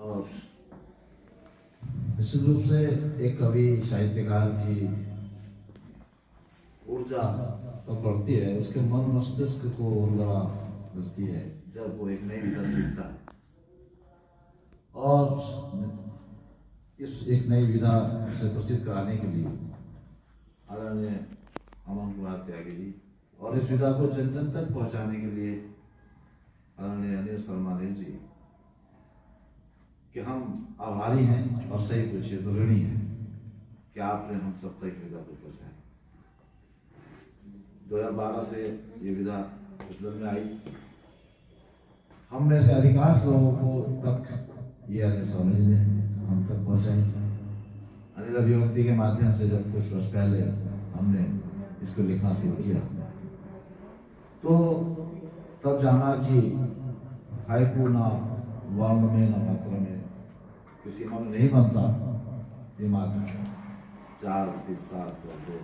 और निश्चित रूप से एक कवि साहित्यकार की ऊर्जा तो बढ़ती है, उसके मन मस्तिष्क को ऊर्जा मिलती है जब वो एक नई विधा सीखता है। और इस एक नई विधा से परिचित कराने के लिए आदरणीय अमन कुमार त्यागी जी और इस विधा को जन जन तक पहुंचाने के लिए आदरणीय अनिल शर्मा जी कि हम आभारी हैं और सही पूछिए तो ऋणी हैं कि आपने हम सब तक विधा को पहुंचाया। 2012 से ये विधा प्रचलन में आई। हम में से अधिकांश लोगों को तक ये अनिल शर्मा जी ने हम तक पहुंचाई। अनिल अभिव्यक्ति के माध्यम से जब कुछ वर्ष पहले हमने इसको लिखना शुरू किया तो तब जाना कि हाइकू ना वर्ण में ना मात्रा में किसी में नहीं बनता, ये मात्रा 4 3 7 और 2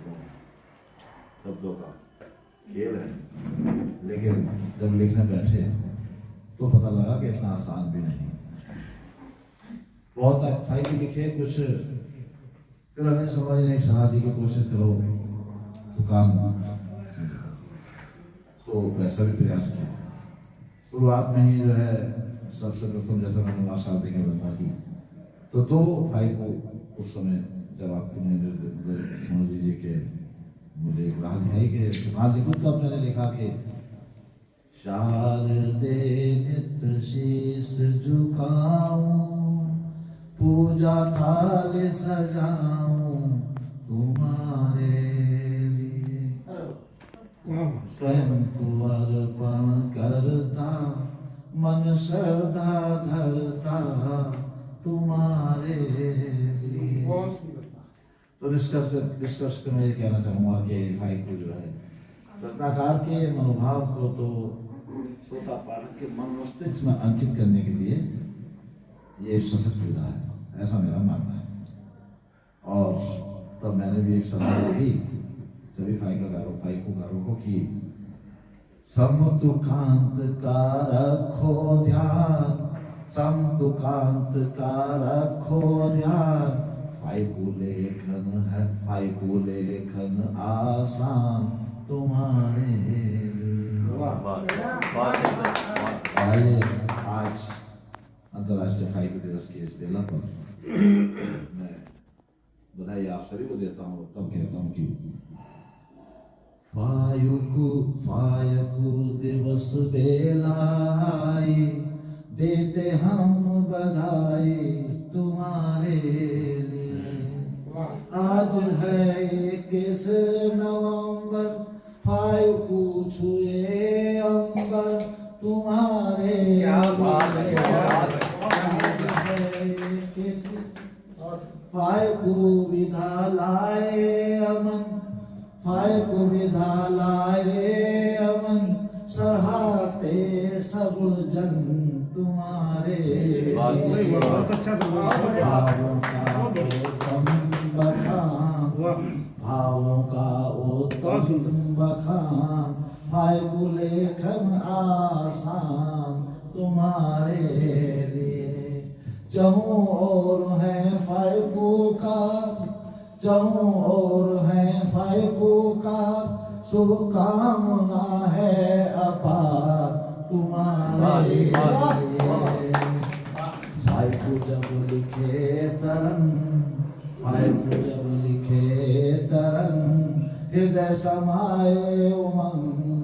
शब्दों का खेल है। लेकिन जब लिखने बैठे तो पता लगा कि इतना आसान भी नहीं। बहुत अच्छाई भी लिखे कुछ, फिर अनिल शर्मा जी ने एक सलाह दी कि कोशिश करो दुकान, तो वैसा भी प्रयास किया। शुरुआत में ही जो है सबसे प्रथम जैसा मैंने माशा की बता दी तो 2 भाई को उस समय जब आपने सुन लीजिए कि मुझे एक राह दिखाई कि दुकान लिखूं, तब मैंने लिखा कि शारदे नित शीस झुकाऊं, पूजा थाल सजाऊं तुम्हारे लिए, स्वयं को अर्पण करता मन श्रद्धा धरता तुम्हारे लिए। तो निष्कर्ष मैं ये कहना चाहूंगा कि भाई को जो है रचनाकार के मनोभाव को तो श्रोता पाठक के मन मस्तिष्क में अंकित करने के लिए ये सशक्त विधा है, ऐसा मेरा मानना है। और तब मैंने भी एक सलाह दी सभी फाइकोकारों को कि समतुकांत का रखो ध्यान, समतुकांत का रखो ध्यान, फाइको लेखन आसान तुम्हारे लिए। आज अंतर्राष्ट्रीय फाइको दिवस के इस बेला पर मैं बधाई आप सभी को देता हूँ। तब कहता हूँ कि फायकु दिवस बेलाई, देते हम बधाई तुम्हारे लिए। आज है 21 नवंबर, फायकु छुए अंबर तुम्हारे फायकु विधा लाए अमन, फायकु विधा लाए अमन, सराहते सब जन तुम्हारे भावों का उत्तम बखान, फाइको लेखन आसान तुम्हारे लिए। जहाँ और है फाइको का, जहाँ और है फाइको का, शुभकामना है अपार तुम्हारे लिए। फाइको जब लिखे तरंग, फाइको जब लिखे तरंग, हृदय समाए उमंग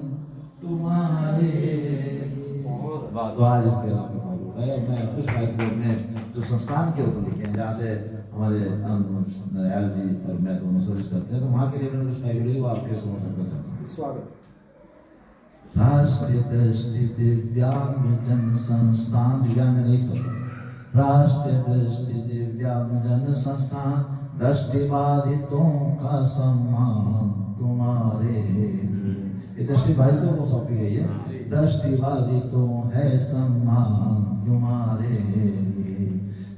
तुम्हारे लिए। तो आज इस बेला में मैं कुछ फाइको में जो संस्थान के ऊपर लिखे हैं, जहाँ से हमारे दयाल जी और मैं दोनों सर्विस करते हैं, तो वहाँ के लिए मैंने कुछ फाइको लिखी, वो आपके समर्थन कर सकता हूँ। स्वागत। राष्ट्रीय दृष्टि दिव्यांग जन संस्थान, दिव्यांग नहीं सब, राष्ट्रीय दृष्टि दिव्यांग जन संस्थान, दृष्टिबाधितों का सम्मान तुम्हारे लिए। ये दृष्टिबाधितों को सौंपी गई है, दृष्टिबाधितों है सम्मान तुम्हारे लिए।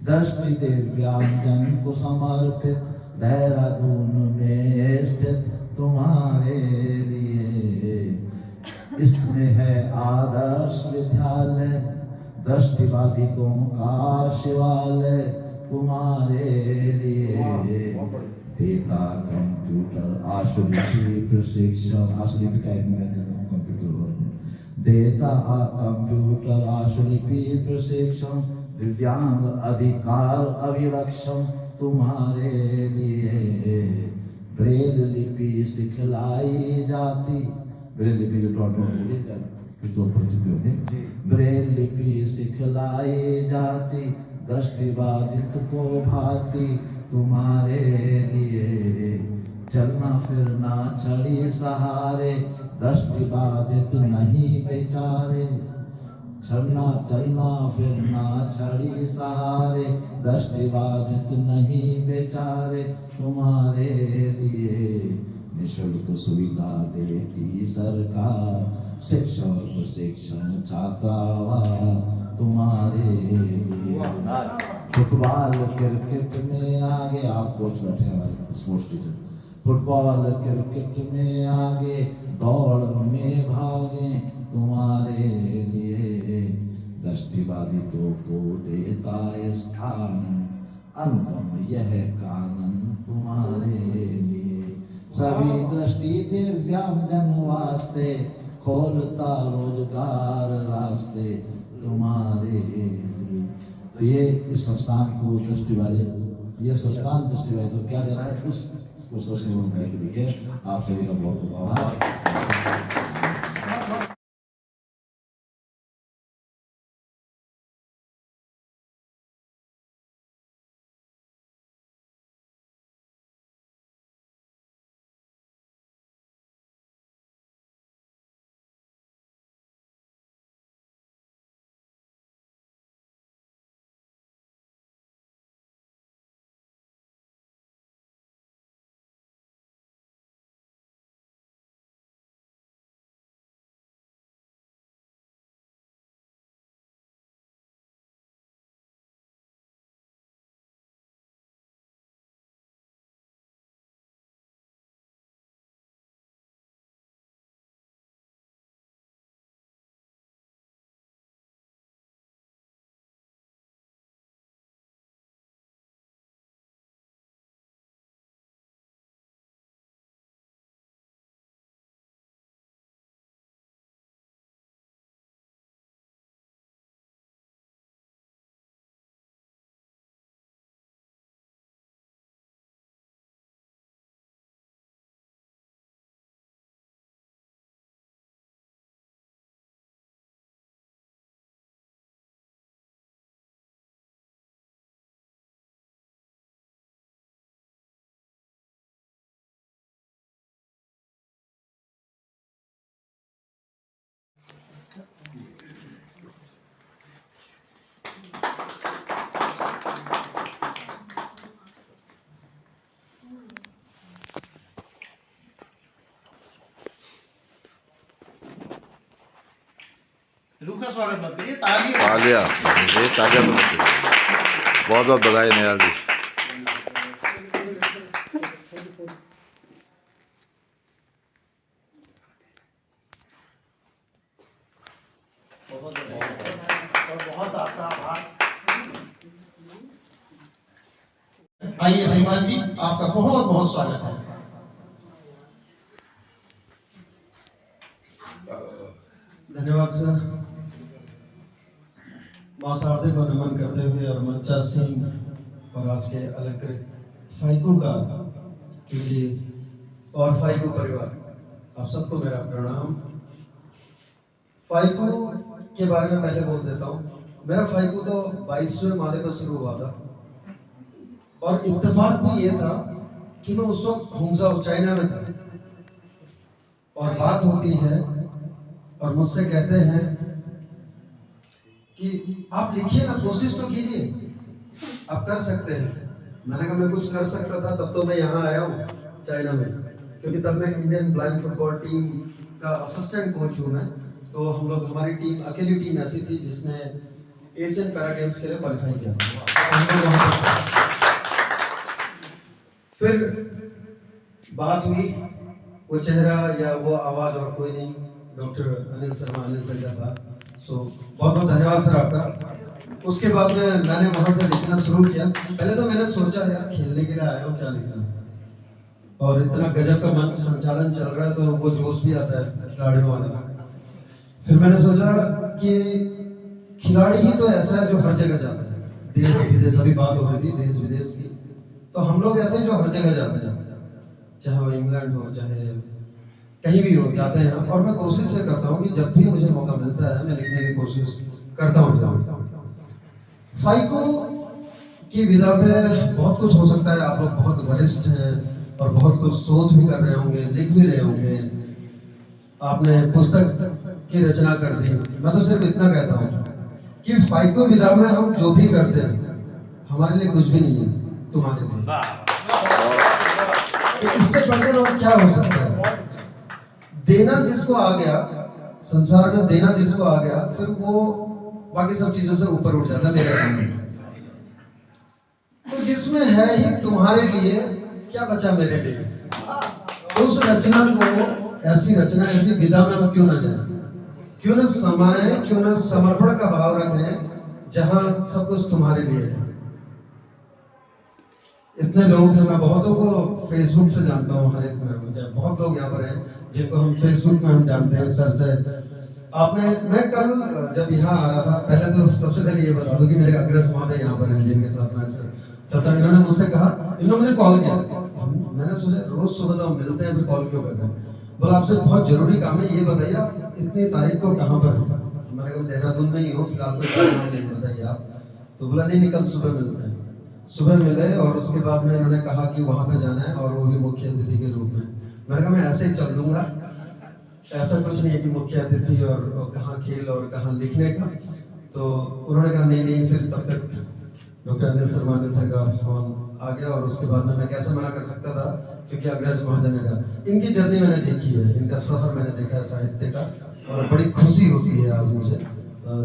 दृष्टि दिव्यांग जन को समर्पित, देहरादून में स्थित तुम्हारे लिए। इसमें है आदर्श विद्यालय, दृष्टिबाधितों का शिवालय तुम्हारे लिए। देता कंप्यूटर आशुलिपि प्रशिक्षण, आशुलिपि टाइप में कंप्यूटर देता कंप्यूटर आशुलिपि प्रशिक्षण, दिव्यांग अधिकार अभिरक्षण तुम्हारे लिए। ब्रेल लिपि सिखलाई जाती, ब्रेल लिपि जो डॉट ब्रेल लिपि सिखलाई जाती, दृष्टिबाधित को भांति तुम्हारे लिए। चलना फिरना छड़ी सहारे, दृष्टिबाधित नहीं बेचारे। चलना फिरना छड़ी सहारे, दृष्टिबाधित नहीं बेचारे तुम्हारे लिए। निःशुल्क सुविधा देती सरकार, शिक्षण प्रशिक्षण छात्रावास तुम्हारे लिए। फुटबॉल क्रिकेट में आगे, आप कोच बैठे हमारे स्पोर्ट्स टीचर। फुटबॉल क्रिकेट में आगे, दौड़ में भागे तुम्हारे लिए। दृष्टिबाधितों को देता स्थान, अनुपम यह कानून तुम्हारे लिए। सभी दृष्टि दिव्यांगजन वास्ते, खोलता रोजगार रास्ते तुम्हारे लिए। तो ये इस संस्थान को दृष्टि वाले, ये संस्थान दृष्टि वाले तो क्या दे रहा है उसको सोचने में है। आप सभी का बहुत बहुत आभार। रूखा स्वागत मत करिए, तालियां तो बहुत बहुत बधाई नयाल जी। बहुत आपका आभार। आइए श्रीमान जी, आपका बहुत बहुत स्वागत है। धन्यवाद सर। मां शारदे को नमन करते हुए और मंचा सिंह और आज के अलंकृत फाइकू का क्योंकि और फाइकू परिवार, आप सबको मेरा प्रणाम। फाइकू के बारे में पहले बोल देता हूँ। मेरा फाइकू तो 22वें माले पर शुरू हुआ था और इत्तेफाक भी ये था कि मैं उस वक्त हुंगजाओ चाइना में था और बात होती है और मुझसे कहते हैं कि आप लिखिए ना, कोशिश तो कीजिए, आप कर सकते हैं। मैंने कहा मैं कुछ कर सकता था तब तो मैं यहाँ आया हूँ चाइना में, क्योंकि तब मैं इंडियन ब्लाइंड फुटबॉल टीम का असिस्टेंट कोच हूँ मैं। तो हम लोग, हमारी टीम अकेली टीम ऐसी थी जिसने एशियन पैरा गेम्स के लिए क्वालिफाई किया था। फिर बात हुई, वो चेहरा या वो आवाज और कोई नहीं, डॉक्टर अनिल शर्मा, अनिल सर का था। सो बहुत बहुत धन्यवाद सर आपका। उसके बाद में मैंने वहां से लिखना शुरू किया। पहले तो मैंने सोचा यार खेलने के लिए आया हूँ, क्या लिखना, और इतना गजब का मंच संचालन चल रहा है तो वो जोश भी आता है खिलाड़ियों वाला। फिर मैंने सोचा कि खिलाड़ी ही तो ऐसा है जो हर जगह जाता है, देश विदेश, अभी बात हो रही थी देश विदेश की, तो हम लोग ऐसे जो हर जगह जाते हैं, चाहे वो इंग्लैंड हो चाहे कहीं भी हो, जाते हैं। और मैं कोशिश ये करता हूँ कि जब भी मुझे मौका मिलता है मैं लिखने की कोशिश करता हूँ जरूर। फाइको की विधा पे बहुत कुछ हो सकता है, आप लोग बहुत वरिष्ठ हैं और बहुत कुछ शोध भी कर रहे होंगे, लिख भी रहे होंगे, आपने पुस्तक की रचना कर दी। मैं तो सिर्फ इतना कहता हूँ कि फाइको विधा में हम जो भी करते हैं हमारे लिए कुछ भी नहीं है, तुम्हारे लिए। तो इससे बढ़कर और क्या हो सकता है? देना जिसको आ गया संसार में, देना जिसको आ गया, फिर वो बाकी सब चीजों से ऊपर उठ जाता है मेरे ख्याल में। तो जिसमें है ही तुम्हारे लिए, क्या बचा मेरे लिए? तो उस रचना को, ऐसी रचना, ऐसी विधा में हम क्यों ना जाए, क्यों ना समाए, क्यों ना समर्पण का भाव रखें जहां सब कुछ तुम्हारे लिए है। इतने लोग हैं, मैं बहुतों को फेसबुक से जानता हूँ, हर एक में बहुत लोग यहाँ पर हैं जिनको हम फेसबुक में हम जानते हैं सर से। मैं कल जब यहाँ आ रहा था, पहले तो सबसे पहले ये बता दूं कि मेरे अग्रज महोदय यहाँ पर हैं जिनके साथ मैं अक्सर चलता हूं। इन्होंने मुझसे कहा, इन्होंने मुझे कॉल किया, मैंने सोचा रोज सुबह तो हम मिलते हैं, फिर कॉल क्यों कर रहे हैं? बोला आपसे बहुत जरूरी काम है, ये बताइए आप इतनी तारीख को कहाँ पर हैं? हमारे को देहरादून में ही हो फिलहाल, कोई प्रोग्राम नहीं, बताइए आप। तो बोला नहीं, कल सुबह मिलते हैं। सुबह मिले और उसके बाद में इन्होंने कहा कि वहां पे जाना है और वो भी मुख्य अतिथि के रूप में। मैंने कहा मैं ऐसे ही चल दूंगा, ऐसा कुछ नहीं है कि मुख्य अतिथि और कहाँ खेल और कहाँ लिखने का। तो उन्होंने कहा नहीं, फिर तब तक डॉक्टर अनिल शर्मा सर का फोन आ गया और उसके बाद में मैं कैसे मना कर सकता था, क्योंकि अग्रज महोदय ने कहा। इनकी जर्नी मैंने देखी है, इनका सफर मैंने देखा है साहित्य का, और बड़ी खुशी होती है आज मुझे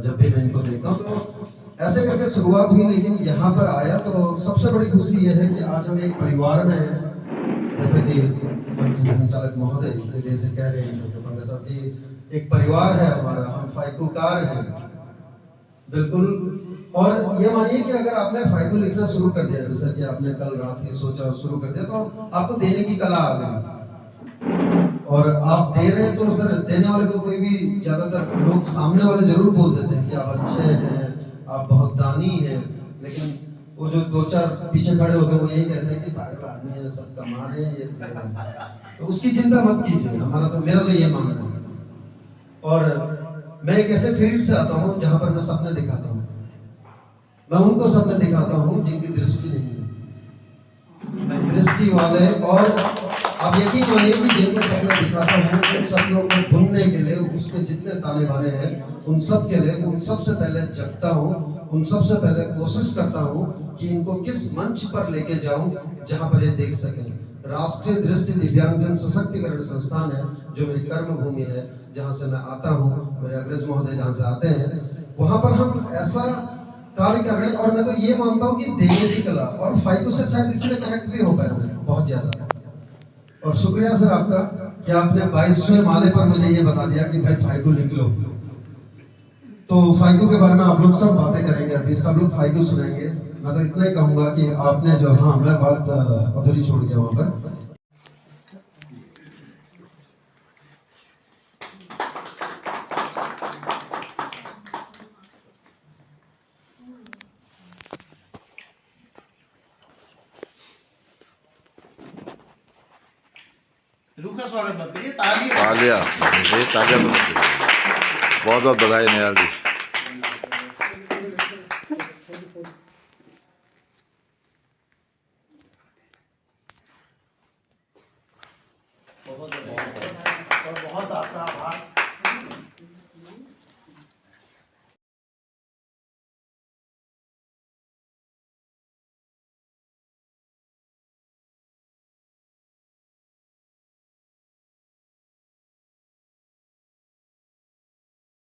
जब भी मैं इनको देखता हूँ। तो ऐसे करके शुरुआत हुई, लेकिन यहाँ पर आया तो सबसे बड़ी खुशी यह है कि आज हम एक परिवार में हैं। जैसे कि मंच संचालक महोदय इतनी देर से कह रहे हैं डॉक्टर पंकज साहब की, एक परिवार है हमारा, हम फाइकोकार हैं बिल्कुल। और ये मानिए कि अगर आपने फाइको लिखना शुरू कर दिया, जैसे कि आपने कल रात ही सोचा और शुरू कर दिया, तो आपको देने की कला आ गई और आप दे रहे हैं। तो सर देने वाले को कोई भी, ज्यादातर लोग सामने वाले जरूर बोल देते हैं कि आप अच्छे हैं, आप बहुत दानी हैं, लेकिन वो जो दो चार पीछे खड़े होते हैं वो यही कहते हैं कि पागल आदमी है, सब कमा रहे हैं, ये दे रहे हैं। तो उसकी चिंता मत कीजिए, मेरा तो ये मानना है। और मैं एक ऐसे फील्ड से आता हूँ जहां पर मैं सपने दिखाता हूँ। मैं उनको सपने दिखाता हूँ जिनकी दृष्टि नहीं है, दृष्टि वाले। और आप यकीन मानिए कि जिनको सपने दिखाता हूँ, उन सपनों को भूलने के लिए उसके जितने ताने बाने हैं, उन सब के लिए उन सबसे पहले जगता हूँ, उन सबसे पहले कोशिश करता हूँ कि इनको किस मंच पर लेके जाऊं जहां पर ये देख सकें। राष्ट्रीय दृष्टि दिव्यांगजन सशक्तिकरण संस्थान है जो मेरी कर्म भूमि है, जहां से मैं आता हूं, मेरे अग्रज महोदय जहां से आते हैं, वहां पर हम ऐसा कार्य कर रहे हैं। और मैं तो ये मानता हूँ कि देने की कला, और फाइको से शायद इसलिए कनेक्ट भी हो पाया मैं बहुत ज्यादा। और शुक्रिया सर आपका कि आपने 22वें माले पर मुझे ये बता दिया कि भाई फाइको लिख लो। तो फाइको के बारे में आप लोग सब बातें करेंगे, अभी सब लोग फाइको सुनेंगे। मैं तो इतना ही कहूंगा कि आपने जो, हाँ मैं बात अधूरी छोड़ गया वहां पर। रूखा स्वागत मत करिए, ताली तालिया, ये तालिया बहुत बहुत बधाई निहाल जी। बहुत